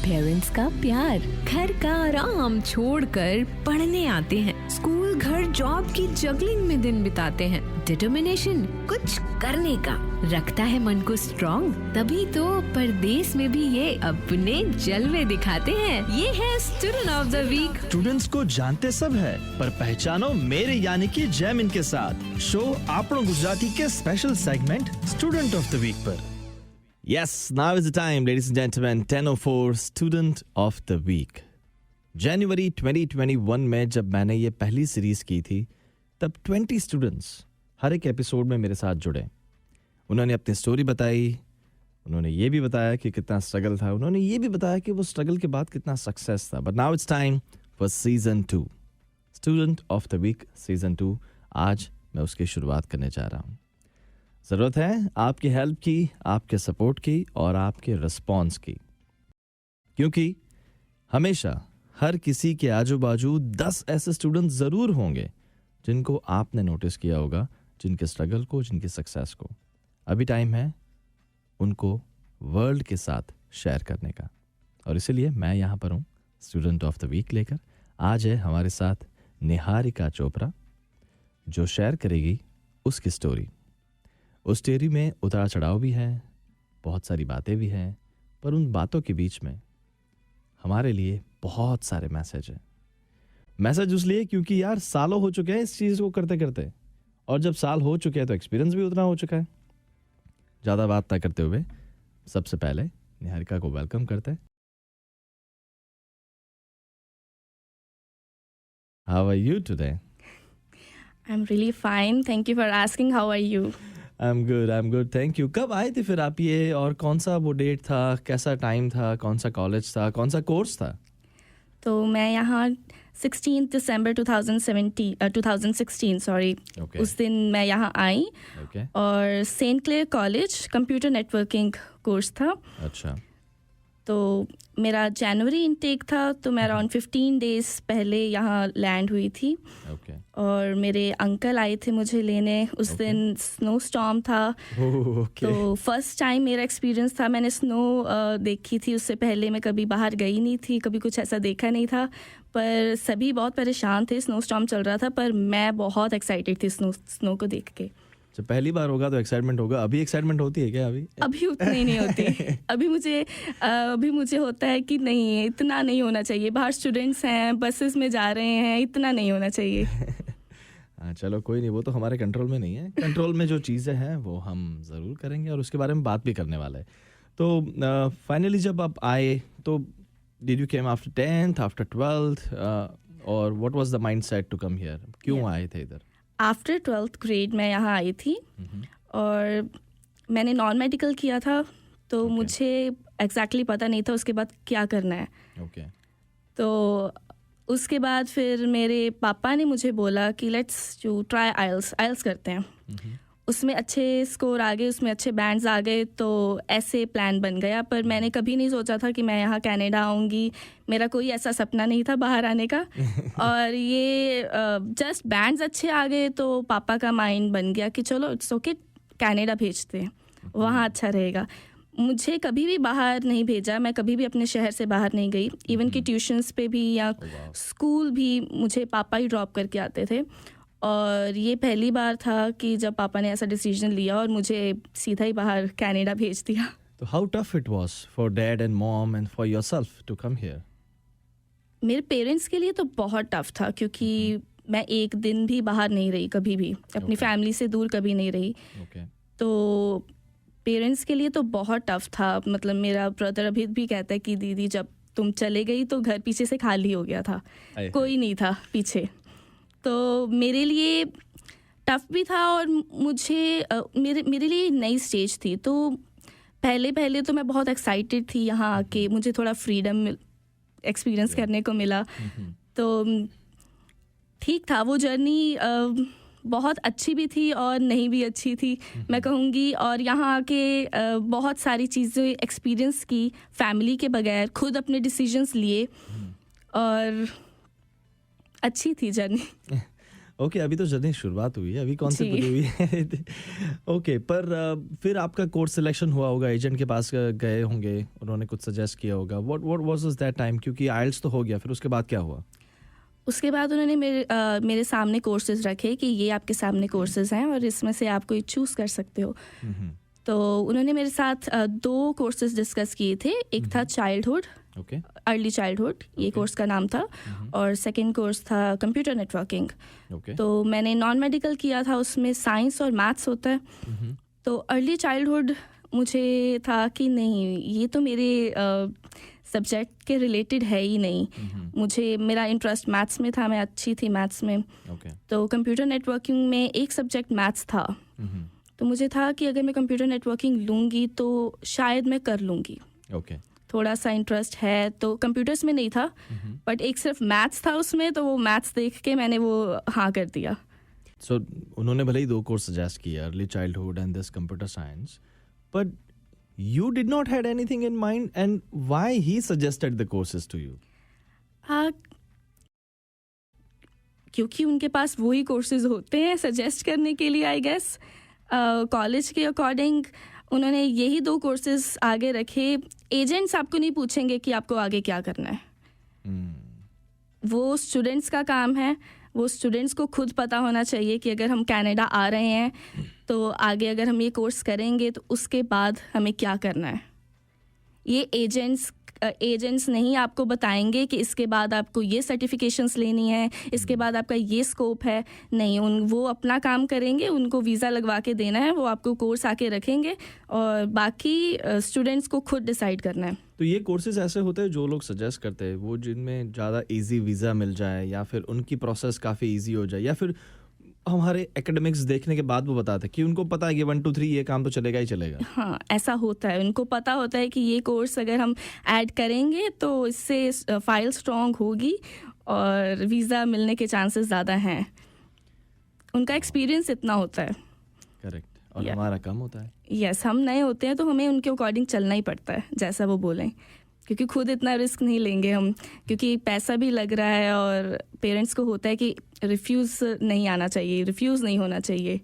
Parents का प्यार, घर का आराम छोड़कर पढ़ने आते हैं, स्कूल घर जॉब की जगलिंग में दिन बिताते हैं, डिटर्मिनेशन कुछ करने का रखता है मन को स्ट्रॉन्ग, तभी तो परदेश में भी ये अपने जलवे दिखाते हैं। ये है student of the week. Students को जानते सब है, पर पहचानो मेरे यानी कि जैमिन के साथ शो आपनो गुजराती के special segment student of the week पर। Yes, now is the time, ladies and gentlemen, 10:04 Student of the Week. जनवरी 2021 में जब मैंने ये पहली सीरीज की थी, तब 20 स्टूडेंट्स हर एक एपिसोड में मेरे साथ जुड़े। उन्होंने अपनी स्टोरी बताई, उन्होंने ये भी बताया कि कितना स्ट्रगल था, उन्होंने ये भी बताया कि वो स्ट्रगल के बाद कितना सक्सेस था। But now it's time for season 2, student of the week season 2। आज मैं उसकी शुरुआत करने जा रहा हूँ। ज़रूरत है आपकी हेल्प की, आपके सपोर्ट की और आपके रिस्पॉन्स की, क्योंकि हमेशा हर किसी के आजू बाजू 10 ऐसे स्टूडेंट ज़रूर होंगे जिनको आपने नोटिस किया होगा, जिनके स्ट्रगल को, जिनकी सक्सेस को। अभी टाइम है उनको वर्ल्ड के साथ शेयर करने का, और इसीलिए मैं यहाँ पर हूँ स्टूडेंट ऑफ द वीक लेकर। आज है हमारे साथ निहारिका चोपड़ा, जो शेयर करेगी उसकी स्टोरी। उस स्टोरी में उतार चढ़ाव भी है, बहुत सारी बातें भी हैं, पर उन बातों के बीच में हमारे लिए बहुत सारे मैसेज हैं। मैसेज इसलिए क्योंकि यार सालों हो चुके हैं इस चीज़ को करते करते, और जब साल हो चुके हैं तो एक्सपीरियंस भी उतना हो चुका है। ज़्यादा बात ना करते हुए सबसे पहले निहारिका को वेलकम करते हैं। How are you today? I'm really fine. Thank you for asking. How are you? I'm good. Thank you. कब आए थे फिर आप ये, और कौन सा वो डेट था, कैसा टाइम था, कौन सा कॉलेज था, कौन सा कोर्स था? तो मैं यहाँ 16 दिसंबर 2016 सॉरी, Okay. उस दिन मैं यहाँ आई। Okay. और Saint Clair college computer networking course था। अच्छा। तो मेरा जनवरी इनटेक था, तो मैं अराउंड 15 डेज पहले यहाँ लैंड हुई थी। Okay. और मेरे अंकल आए थे मुझे लेने। उस Okay. दिन स्नो स्टॉर्म था। Okay. तो फर्स्ट टाइम मेरा एक्सपीरियंस था, मैंने स्नो देखी थी। उससे पहले मैं कभी बाहर गई नहीं थी, कभी कुछ ऐसा देखा नहीं था। पर सभी बहुत परेशान थे, स्नो स्टॉर्म चल रहा था, पर मैं बहुत एक्साइटेड थी स्नो को देख के। जब पहली बार होगा तो एक्साइटमेंट होगा। अभी एक्साइटमेंट होती है क्या? अभी उतनी नहीं होती। अभी मुझे होता है कि नहीं, इतना नहीं होना चाहिए। बाहर स्टूडेंट्स हैं, बसेस में जा रहे हैं, इतना नहीं होना चाहिए। हाँ, चलो कोई नहीं, वो तो हमारे कंट्रोल में नहीं है। कंट्रोल में जो चीज़ें हैं वो हम ज़रूर करेंगे, और उसके बारे में बात भी करने वाला है। तो फाइनली जब आप आए तो did you came after 10th, after 12th, और what was the mindset to come here? क्यों आए थे इधर? आफ्टर 12th ग्रेड मैं यहाँ आई थी, और मैंने नॉन मेडिकल किया था। तो Okay. मुझे एग्जैक्टली पता नहीं था उसके बाद क्या करना है। ओके। तो उसके बाद फिर मेरे पापा ने मुझे बोला कि लेट्स जो ट्राई आइल्स करते हैं। उसमें अच्छे स्कोर आ गए, उसमें अच्छे बैंड्स आ गए, तो ऐसे प्लान बन गया। पर मैंने कभी नहीं सोचा था कि मैं यहाँ कनाडा आऊँगी। मेरा कोई ऐसा सपना नहीं था बाहर आने का। और ये जस्ट बैंड्स अच्छे आ गए तो पापा का माइंड बन गया कि चलो इट्स ओके, कनाडा भेजते हैं, वहाँ अच्छा रहेगा। मुझे कभी भी बाहर नहीं भेजा, मैं कभी भी अपने शहर से बाहर नहीं गई। इवन कि ट्यूशन्स पे भी या स्कूल भी मुझे पापा ही ड्रॉप करके आते थे। और ये पहली बार था कि जब पापा ने ऐसा डिसीजन लिया और मुझे सीधा ही बाहर कनाडा भेज दिया। तो how tough it was for dad and mom and for yourself to come here? मेरे पेरेंट्स के लिए तो बहुत टफ था, क्योंकि मैं एक दिन भी बाहर नहीं रही, कभी भी अपनी फैमिली से दूर कभी नहीं रही। तो पेरेंट्स के लिए तो बहुत टफ था। मतलब मेरा ब्रदर अभी भी कहता है कि दीदी जब तुम चले गई तो घर पीछे से खाली हो गया था, कोई नहीं था पीछे। तो मेरे लिए टफ भी था, और मुझे मेरे लिए नई स्टेज थी। तो पहले तो मैं बहुत एक्साइटेड थी यहाँ आके, मुझे थोड़ा फ्रीडम एक्सपीरियंस करने को मिला। तो ठीक था, वो जर्नी बहुत अच्छी भी थी और नहीं भी अच्छी थी मैं कहूँगी। और यहाँ आके बहुत सारी चीज़ें एक्सपीरियंस की, फैमिली के बगैर खुद अपने डिसीजंस लिए, और अच्छी थी जर्नी। ओके, अभी तो जर्नी शुरुआत हुई है, अभी कौन सी जी। पूरी हुई है? ओके, पर फिर आपका कोर्स सिलेक्शन हुआ होगा, एजेंट के पास गए होंगे, उन्होंने कुछ सजेस्ट किया होगा. What was that time? क्योंकि आइल्स तो हो गया, फिर उसके बाद क्या हुआ? उसके बाद उन्होंने मेरे सामने कोर्सेज रखे कि ये आपके सामने कोर्सेज हैं और इसमें से आप कोई चूज़ कर सकते हो. तो उन्होंने मेरे साथ 2 कोर्सेज डिस्कस किए थे. एक था चाइल्डहुड, ओके. अर्ली चाइल्डहुड, ये कोर्स का नाम था, और सेकंड कोर्स था कंप्यूटर नेटवर्किंग. ओके. तो मैंने नॉन मेडिकल किया था, उसमें साइंस और मैथ्स होता है. तो अर्ली चाइल्डहुड मुझे था कि नहीं, ये तो मेरे सब्जेक्ट के रिलेटेड है ही नहीं. मुझे, मेरा इंटरेस्ट मैथ्स में था, मैं अच्छी थी मैथ्स में. ओके. तो कंप्यूटर नेटवर्किंग में एक सब्जेक्ट मैथ्स था. तो मुझे था कि अगर मैं कंप्यूटर नेटवर्किंग लूँगी तो शायद मैं कर लूँगी. ओके. थोड़ा सा इंटरेस्ट है, तो कंप्यूटर्स में नहीं था, बट एक सिर्फ मैथ्स था उसमें, तो वो मैथ्स देख के मैंने वो हाँ कर दिया. सो उन्होंने भले ही 2 कोर्स सजेस्ट किए, early childhood and this computer science, but you did not had anything in mind, and why he suggested the courses to you? क्योंकि उनके पास वही कोर्सेज होते हैं सजेस्ट करने के लिए, आई गेस. कॉलेज के अकॉर्डिंग उन्होंने यही 2 कोर्सेज आगे रखे. एजेंट्स आपको नहीं पूछेंगे कि आपको आगे क्या करना है. वो स्टूडेंट्स का काम है. वो स्टूडेंट्स को खुद पता होना चाहिए कि अगर हम कनाडा आ रहे हैं तो आगे अगर हम ये कोर्स करेंगे तो उसके बाद हमें क्या करना है. ये एजेंट्स नहीं आपको बताएंगे कि इसके बाद आपको ये सर्टिफिकेशंस लेनी है, इसके बाद आपका ये स्कोप है. नहीं, वो अपना काम करेंगे, उनको वीज़ा लगवा के देना है, वो आपको कोर्स आके रखेंगे और बाकी स्टूडेंट्स को खुद डिसाइड करना है. तो ये कोर्सेज ऐसे होते हैं जो लोग सजेस्ट करते हैं, वो जिनमें ज़्यादा इजी वीज़ा मिल जाए, या फिर उनकी प्रोसेस काफ़ी इजी हो जाए, या फिर हमारे एकेडमिक्स देखने के बाद वो बताते हैं कि उनको पता है कि 1 2 3 ये काम तो चलेगा ही चलेगा. हाँ, ऐसा होता है. उनको पता होता है कि ये कोर्स अगर हम ऐड करेंगे तो इससे फाइल स्ट्रॉन्ग होगी और वीज़ा मिलने के चांसेस ज़्यादा हैं. उनका एक्सपीरियंस इतना होता है. करेक्ट. और हमारा कम होता है. यस, हम नए होते हैं तो हमें उनके अकॉर्डिंग चलना ही पड़ता है जैसा वो बोलें, क्योंकि खुद इतना रिस्क नहीं लेंगे हम, क्योंकि पैसा भी लग रहा है और पेरेंट्स को होता है कि रिफ्यूज़ नहीं आना चाहिए, रिफ्यूज़ नहीं होना चाहिए.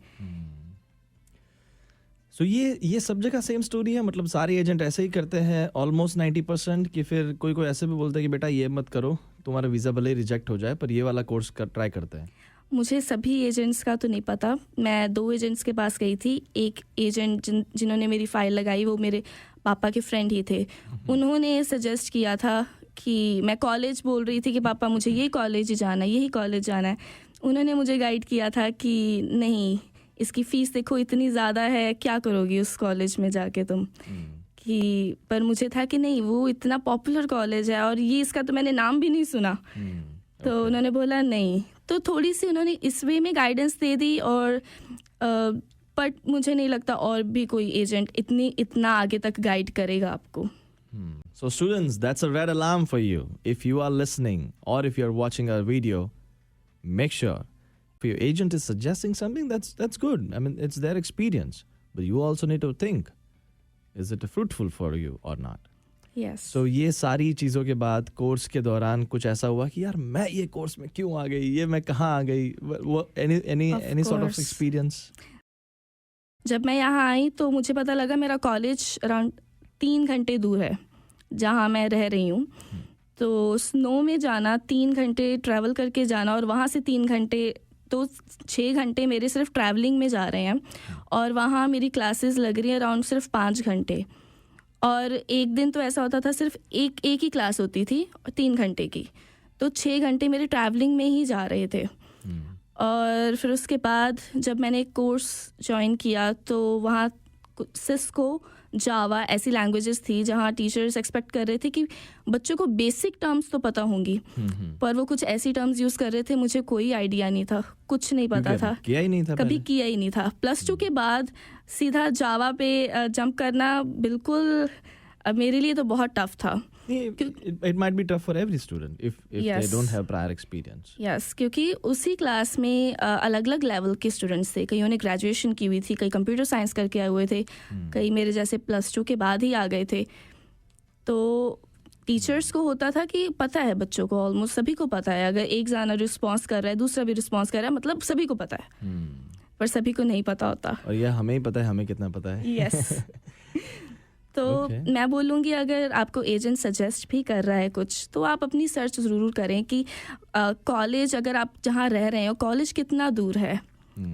सो ये सब जगह सेम स्टोरी है, मतलब सारे एजेंट ऐसे ही करते हैं ऑलमोस्ट 90%, कि फिर कोई ऐसे भी बोलता है कि बेटा ये मत करो, तुम्हारा वीज़ा भले ही रिजेक्ट हो जाए, पर ये वाला कोर्स ट्राई करते हैं. मुझे सभी एजेंट्स का तो नहीं पता. मैं 2 एजेंट्स के पास गई थी. एक एजेंट जिन्होंने मेरी फ़ाइल लगाई वो मेरे पापा के फ्रेंड ही थे. उन्होंने सजेस्ट किया था कि मैं कॉलेज बोल रही थी कि पापा मुझे ये कॉलेज ही जाना है, यही कॉलेज जाना है. उन्होंने मुझे गाइड किया था कि नहीं, इसकी फ़ीस देखो इतनी ज़्यादा है, क्या करोगी उस कॉलेज में जाके तुम. कि पर मुझे था कि नहीं, वो इतना पॉपुलर कॉलेज है और ये इसका तो मैंने नाम भी नहीं सुना. तो उन्होंने बोला नहीं. तो थोड़ी सी उन्होंने इस वे में गाइडेंस दे दी, और बट मुझे नहीं लगता और भी कोई एजेंट इतना आगे तक गाइड करेगा आपको. So students, that's a red alarm for you. If you are listening or if you're watching our video, make sure if your agent is suggesting something, that's good. I mean, it's their experience. But you also need to think, is it fruitful for you or not? Yes. So ये सारी चीज़ों के बाद course के दौरान कुछ ऐसा हुआ कि यार मैं ये कोर्स में क्यों आ गई, ये मैं कहाँ आ गई, वो any sort of experience? जब मैं यहाँ आई तो मुझे पता लगा मेरा कॉलेज अराउंड 3 घंटे दूर है जहाँ मैं रह रही हूँ. तो स्नो में जाना, 3 घंटे ट्रैवल करके जाना, और वहाँ से 3 घंटे, तो 6 घंटे मेरे सिर्फ ट्रैवलिंग में जा रहे हैं, और वहाँ मेरी क्लासेस लग रही हैं अराउंड सिर्फ 5 घंटे. और एक दिन तो ऐसा होता था सिर्फ एक ही क्लास होती थी 3 घंटे की, तो 6 घंटे मेरे ट्रैवलिंग में ही जा रहे थे. और फिर उसके बाद जब मैंने कोर्स ज्वाइन किया तो वहाँ सिस्को, जावा ऐसी लैंग्वेजेस थी जहाँ टीचर्स एक्सपेक्ट कर रहे थे कि बच्चों को बेसिक टर्म्स तो पता होंगी, पर वो कुछ ऐसी टर्म्स यूज़ कर रहे थे, मुझे कोई आइडिया नहीं था, कुछ नहीं पता था, किया ही नहीं था, कभी किया ही नहीं था. +2 के बाद सीधा जावा पे जंप करना बिल्कुल मेरे लिए तो बहुत टफ था. It might be tough for every student if Yes. they don't have prior experience. Yes, क्योंकि उसी क्लास में अलग अलग लेवल के स्टूडेंट्स थे. कईयों ने ग्रेजुएशन की हुई थी, कई कंप्यूटर साइंस करके आए हुए थे, कई मेरे जैसे +2 के बाद ही आ गए थे. तो टीचर्स को होता था कि पता है बच्चों को, ऑलमोस्ट सभी को पता है, अगर एक जना रिस्पॉन्स कर रहा है दूसरा भी रिस्पॉन्स कर रहा है, मतलब सभी को पता है, पर सभी को नहीं पता होता। और ये हमें ही पता है हमें कितना पता है। यस तो मैं बोलूँगी अगर आपको एजेंट सजेस्ट भी कर रहा है कुछ, तो आप अपनी सर्च ज़रूर करें कि कॉलेज, अगर आप जहाँ रह रहे हो कॉलेज कितना दूर है,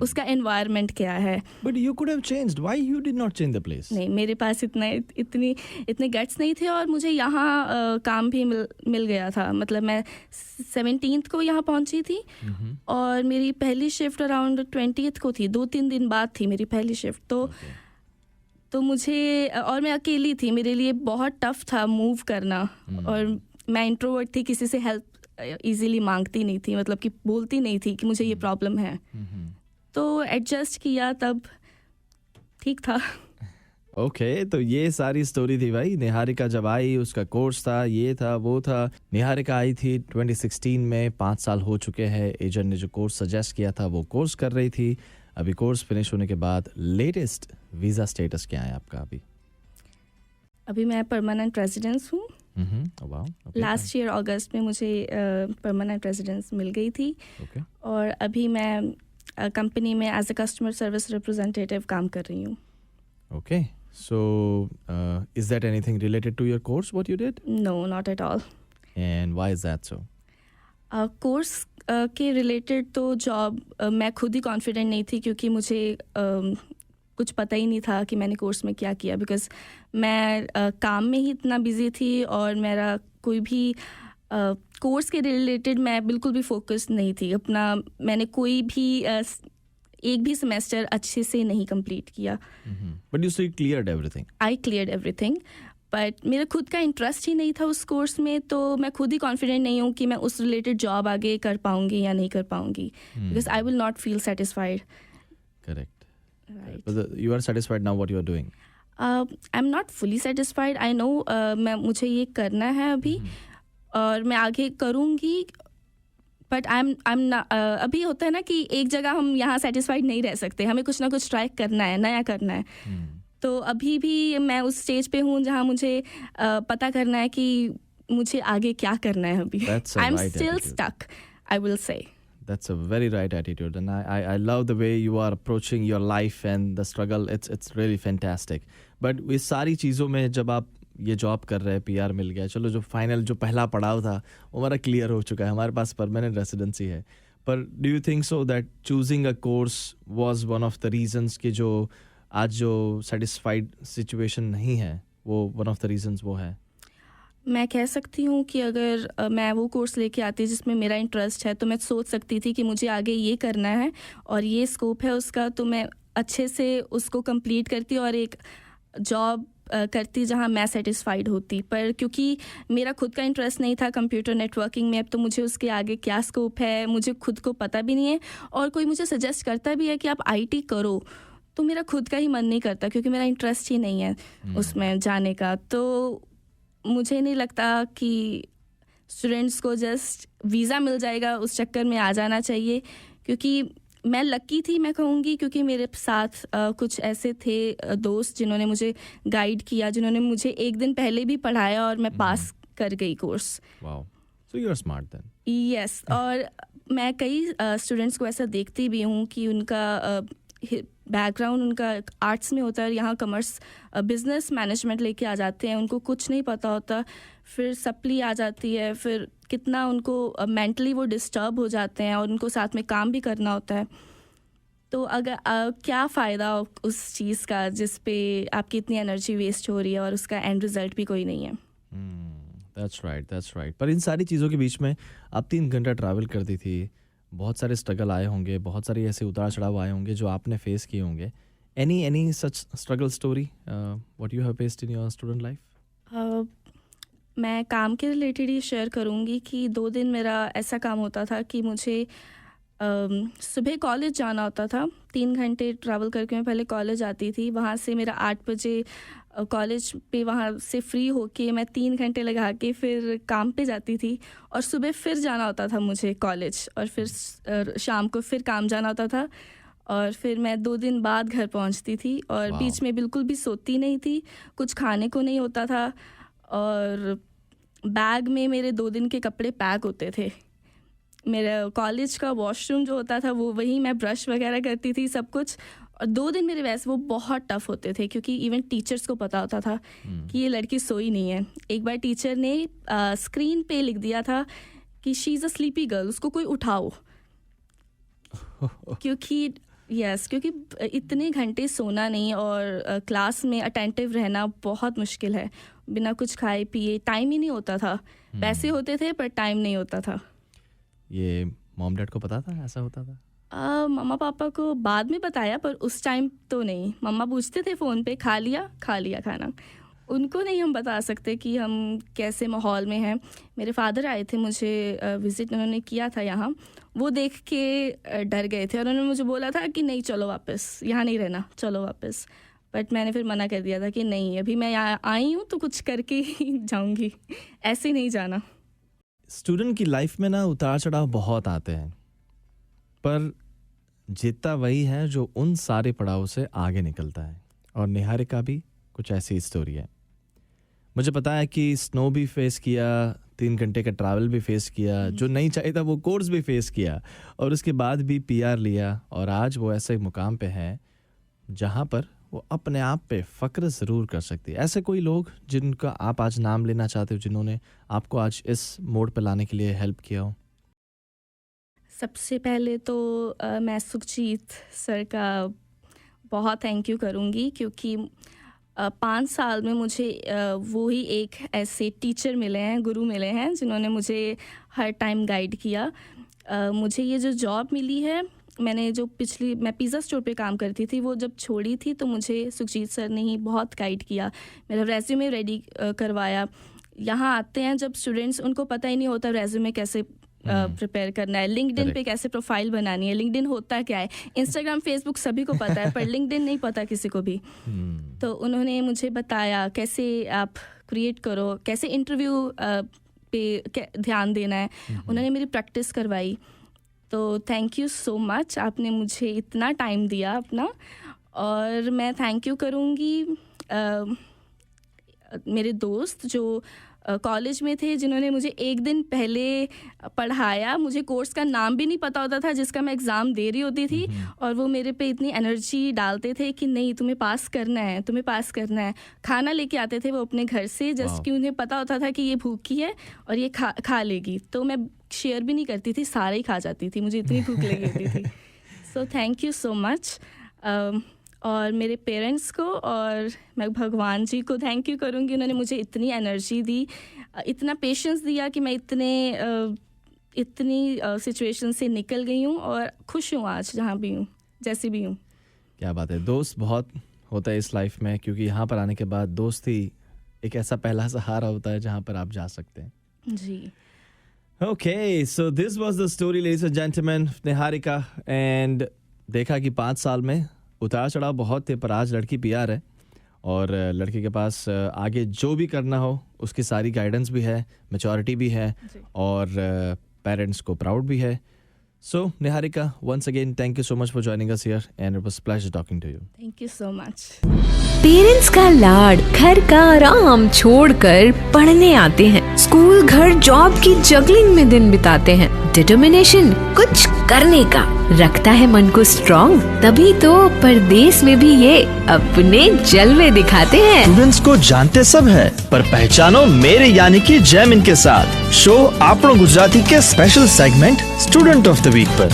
उसका एनवायरनमेंट क्या है। But you could have changed, why you did not change the place? नहीं, मेरे पास इतने गट्स नहीं थे, और मुझे यहाँ काम भी मिल गया था। मतलब मैं 17th को यहाँ पहुँची थी और मेरी पहली शिफ्ट अराउंड 20th को थी, 2-3 दिन बाद थी मेरी पहली शिफ्ट। तो मुझे, और मैं अकेली थी, मेरे लिए बहुत टफ था मूव करना, और मैं इंट्रोवर्ट थी, किसी से हेल्प इजीली मांगती नहीं थी, मतलब कि बोलती नहीं थी कि मुझे ये प्रॉब्लम है। तो एडजस्ट किया, तब ठीक था। ओके, तो ये सारी स्टोरी थी भाई। निहारिका जब आई, उसका कोर्स था, ये था वो था। निहारिका आई थी 2016 में, 5 साल हो चुके हैं। एजेंट ने जो कोर्स सजेस्ट किया था वो कोर्स कर रही थी। अभी कोर्स फिनिश होने के बाद लेटेस्ट वीज़ा स्टेटस क्या है आपका? अभी मैं परमानेंट रेजिडेंस हूँ। लास्ट ईयर अगस्त में मुझे परमानेंट रेजिडेंस मिल गई थी। और अभी मैं कंपनी में as a customer service representative काम कर रही हूँ। Okay, so is that anything related to your course what you did? No, not at all. And why is that so? Course के रिलेटेड तो जॉब मैं खुद ही कॉन्फिडेंट नहीं थी, क्योंकि मुझे कुछ पता ही नहीं था कि मैंने कोर्स में क्या किया, बिकॉज मैं काम में ही इतना बिजी थी, और मेरा कोई भी कोर्स के रिलेटेड मैं बिल्कुल भी फोकस नहीं थी अपना। मैंने कोई भी एक भी सेमेस्टर अच्छे से नहीं कंप्लीट किया। But you still cleared everything? I cleared everything, but मेरा खुद का इंटरेस्ट ही नहीं था उस कोर्स में, तो मैं खुद ही कॉन्फिडेंट नहीं हूँ कि मैं उस रिलेटेड जॉब आगे कर पाऊँगी या नहीं कर पाऊँगी, because I will not feel satisfied. Correct, but you are satisfied now what you are doing? I'm not fully satisfied. I know मुझे ये करना है अभी, और मैं आगे करूँगी, बट I'm not, अभी होता है ना कि एक जगह हम यहाँ सेटिस्फाइड नहीं रह सकते, हमें कुछ ना कुछ ट्राई करना है, नया करना है। तो अभी भी मैं उस स्टेज पे हूँ जहाँ मुझे पता करना है कि मुझे आगे क्या करना है अभी। I'm still stuck, I will say. That's a very right attitude, and I love the way you are approaching your life and the struggle. It's really fantastic. But इस सारी चीज़ों में जब आप ये जॉब कर रहे हैं, PR मिल गया, चलो जो फाइनल जो पहला पड़ाव था वो हमारा क्लियर हो चुका है, हमारे पास परमानेंट रेसिडेंसी है। पर do you think so that choosing a course was one of the reasons कि जो आज जो सेटिस्फाइड सिचुएशन नहीं है, वो वन ऑफ द रीजंस वो है? मैं कह सकती हूँ कि अगर मैं वो कोर्स लेके आती जिसमें मेरा इंटरेस्ट है, तो मैं सोच सकती थी कि मुझे आगे ये करना है और ये स्कोप है उसका, तो मैं अच्छे से उसको कंप्लीट करती और एक जॉब करती जहाँ मैं सेटिस्फाइड होती। पर क्योंकि मेरा खुद का इंटरेस्ट नहीं था कंप्यूटर नेटवर्किंग में, तो मुझे उसके आगे क्या स्कोप है मुझे खुद को पता भी नहीं है, और कोई मुझे सजेस्ट करता भी है कि आप IT करो, तो मेरा खुद का ही मन नहीं करता क्योंकि मेरा इंटरेस्ट ही नहीं है उसमें जाने का। तो मुझे नहीं लगता कि स्टूडेंट्स को जस्ट वीज़ा मिल जाएगा उस चक्कर में आ जाना चाहिए, क्योंकि मैं लकी थी मैं कहूँगी, क्योंकि मेरे साथ कुछ ऐसे थे दोस्त जिन्होंने मुझे गाइड किया, जिन्होंने मुझे एक दिन पहले भी पढ़ाया और मैं पास कर गई course. Wow, so you are smart then. Yes, और मैं कई स्टूडेंट्स को ऐसा देखती भी हूँ कि उनका बैकग्राउंड उनका आर्ट्स में होता है, यहाँ कॉमर्स बिजनेस मैनेजमेंट लेके आ जाते हैं, उनको कुछ नहीं पता होता, फिर सप्ली आ जाती है, फिर कितना उनको मेंटली वो डिस्टर्ब हो जाते हैं और उनको साथ में काम भी करना होता है। तो अगर क्या फ़ायदा उस चीज़ का जिस पे आपकी इतनी एनर्जी वेस्ट हो रही है और उसका एंड रिजल्ट भी कोई नहीं है। That's right. पर इन सारी चीज़ों के बीच में आप 3 घंटा ट्रैवल करती थी, बहुत सारे स्ट्रगल आए होंगे, बहुत सारे ऐसे उतार चढ़ाव आए होंगे जो आपने फेस किए होंगे। Any such struggle story what you have faced in your student life? मैं काम के रिलेटेड ही शेयर करूँगी कि 2 दिन मेरा ऐसा काम होता था कि मुझे सुबह कॉलेज जाना होता था। 3 घंटे ट्रैवल करके मैं पहले कॉलेज आती थी, वहाँ से मेरा 8 बजे कॉलेज पे वहाँ से फ्री होके मैं 3 घंटे लगा के फिर काम पे जाती थी, और सुबह फिर जाना होता था मुझे कॉलेज, और फिर शाम को फिर काम जाना होता था, और फिर मैं 2 दिन बाद घर पहुँचती थी, और बीच में बिल्कुल भी सोती नहीं थी, कुछ खाने को नहीं होता था, और बैग में मेरे 2 दिन के कपड़े पैक होते थे। मेरा कॉलेज का वॉशरूम जो होता था वो वहीं मैं ब्रश वगैरह करती थी सब कुछ। और 2 दिन मेरे वैसे वो बहुत टफ होते थे क्योंकि इवन टीचर्स को पता होता था कि ये लड़की सोई नहीं है। एक बार टीचर ने स्क्रीन पे लिख दिया था कि she is a sleepy girl, उसको कोई उठाओ। क्योंकि इतने घंटे सोना नहीं और क्लास में अटेंटिव रहना बहुत मुश्किल है। बिना कुछ खाए पिए टाइम ही नहीं होता था। पैसे होते थे पर टाइम नहीं होता था। ये मॉम डैड को पता था ऐसा होता था? मम्मा पापा को बाद में बताया पर उस टाइम तो नहीं। मम्मा पूछते थे फ़ोन पे खा लिया खाना। उनको नहीं हम बता सकते कि हम कैसे माहौल में हैं। मेरे फादर आए थे, मुझे विज़िट उन्होंने किया था यहाँ। वो देख के डर गए थे और उन्होंने मुझे बोला था कि नहीं चलो वापस, यहाँ नहीं रहना, चलो वापस। बट मैंने फिर मना कर दिया था कि नहीं, अभी मैं यहाँ आई हूँ तो कुछ करके ही जाऊँगी, ऐसे नहीं जाना। स्टूडेंट की लाइफ में ना उतार चढ़ाव बहुत आते हैं, पर जीतता वही है जो उन सारे पड़ाव से आगे निकलता है। और निहारिका भी कुछ ऐसी स्टोरी है। मुझे पता है कि स्नो भी फेस किया, 3 घंटे का ट्रैवल भी फेस किया, जो नहीं चाहिए था वो कोर्स भी फेस किया, और उसके बाद भी PR लिया। और आज वो ऐसे मुकाम पे है जहाँ पर वो अपने आप पे फ़ख्र ज़रूर कर सकती है। ऐसे कोई लोग जिनका आप आज नाम लेना चाहते हो, जिन्होंने आपको आज इस मोड़ पे लाने के लिए हेल्प किया हो? सबसे पहले तो मैं सुखजीत सर का बहुत थैंक यू करूँगी क्योंकि 5 साल में मुझे वो ही एक ऐसे टीचर मिले हैं, गुरु मिले हैं जिन्होंने मुझे हर टाइम गाइड किया। मुझे ये जो जॉब मिली है, मैं पिज़्ज़ा स्टोर पे काम करती थी, वो जब छोड़ी थी तो मुझे सुखजीत सर ने ही बहुत गाइड किया, मेरा रेज्यूमे रेडी करवाया। यहाँ आते हैं जब स्टूडेंट्स, उनको पता ही नहीं होता रेज्यूमे कैसे प्रिपेयर करना है, लिंक्डइन पे कैसे प्रोफाइल बनानी है, लिंक्डइन होता क्या है, इंस्टाग्राम फेसबुक सभी को पता है पर लिंक्डइन नहीं पता किसी को भी। तो उन्होंने मुझे बताया कैसे आप क्रिएट करो, कैसे इंटरव्यू पे ध्यान देना है। उन्होंने मेरी प्रैक्टिस करवाई। तो थैंक यू सो मच, आपने मुझे इतना टाइम दिया अपना। और मैं थैंक यू करूँगी मेरे दोस्त जो कॉलेज में थे, जिन्होंने मुझे 1 दिन पहले पढ़ाया। मुझे कोर्स का नाम भी नहीं पता होता था जिसका मैं एग्ज़ाम दे रही होती थी, और वो मेरे पे इतनी एनर्जी डालते थे कि नहीं तुम्हें पास करना है, तुम्हें पास करना है। खाना लेके आते थे वो अपने घर से, जस्ट कि उन्हें पता होता था कि ये भूखी है और ये खा लेगी। तो मैं शेयर भी नहीं करती थी, सारा ही खा जाती थी, मुझे इतनी भूख लगी होती थी। So thank you so much. और मेरे पेरेंट्स को और मैं भगवान जी को थैंक यू करूँगी, उन्होंने मुझे इतनी एनर्जी दी, इतना पेशेंस दिया कि मैं इतनी सिचुएशन से निकल गई हूँ और खुश हूँ आज जहाँ भी हूँ, जैसी भी हूँ। क्या बात है। दोस्त बहुत होता है इस लाइफ में, क्योंकि यहाँ पर आने के बाद दोस्ती एक ऐसा पहला सहारा होता है जहाँ पर आप जा सकते हैं। जी। Okay, so this was the story, ladies and gentlemen, Niharika. And देखा कि 5 साल में उतार चढ़ाव बहुत थे, पर आज लड़की PR है और लड़के के पास आगे जो भी करना हो उसकी सारी गाइडेंस भी है, मैच्योरिटी भी है और पेरेंट्स को प्राउड भी है। So Niharika, once again, thank you so much for joining us here and it was a pleasure talking to you. Thank you so much. Parents का लाड, घर का आराम छोड़कर पढ़ने आते हैं, स्कूल घर जॉब की जगलिंग में दिन बिताते हैं। डिटर्मिनेशन, कुछ करने का, रखता है मन को स्ट्रॉन्ग, तभी तो परदेश में भी ये अपने जलवे दिखाते हैं। स्टूडेंट्स को जानते सब है, पर पहचानो मेरे यानी कि जैमिन के साथ। शो આપણો ગુજરાતી के special segment student of the week पर।